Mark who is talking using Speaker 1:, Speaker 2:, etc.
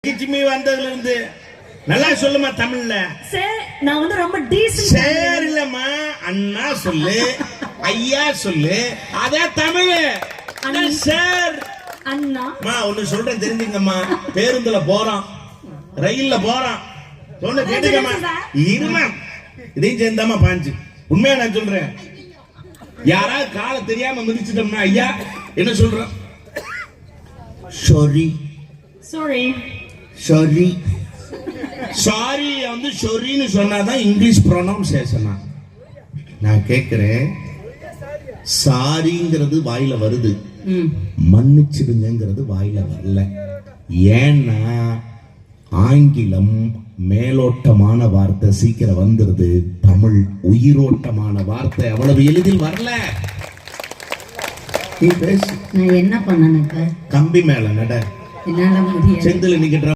Speaker 1: கிச்சிமி வந்ததுல இருந்து நல்லா சொல்லுமா தமிழ்ல.
Speaker 2: சார் நான் வந்து ரொம்ப டீசன்ட்.
Speaker 1: சார் இல்லம்மா, அண்ணா சொல்லு, ஐயா சொல்லு, அதான் தமிழ். சார்
Speaker 2: அண்ணா.
Speaker 1: அம்மா ஒன்னு சொல்றேன் தெரிஞ்சுங்கம்மா. பேருந்துல போறோம், ரயில்ல போறோம், சொன்ன கேட்டுக்கம்மா. இருமா, இதையும் சேர்ந்தாமா பாஞ்சு. உண்மையா நான் சொல்றேன், யாராவது காலை தெரியாம மிதிச்சிட்டோம்னா ஐயா என்ன சொல்றோம்? சாரி
Speaker 2: சாரி
Speaker 1: சாரி சாரி வந்து சொரின்னு சொன்னாதான் இங்கிலீஷ் ப்ரொனவுன்சியேஷனா. நான் கேட்கிறேன், சாரிங்கிறது வாயில வருது, மன்னிச்சிடுங்கிறது வாயில வரல. ஏன்னா ஆங்கிலம் மேலோட்டமான வார்த்தை சீக்கிரம் வந்துருது, தமிழ் உயிரோட்டமான வார்த்தை அவ்வளவு எளிதில் வரல. நீ பேசு.
Speaker 3: நான் என்ன பண்ணேன்?
Speaker 1: கம்பி மேல நட,
Speaker 3: என்னால முடியாது.
Speaker 1: செந்தில் நிக்கிற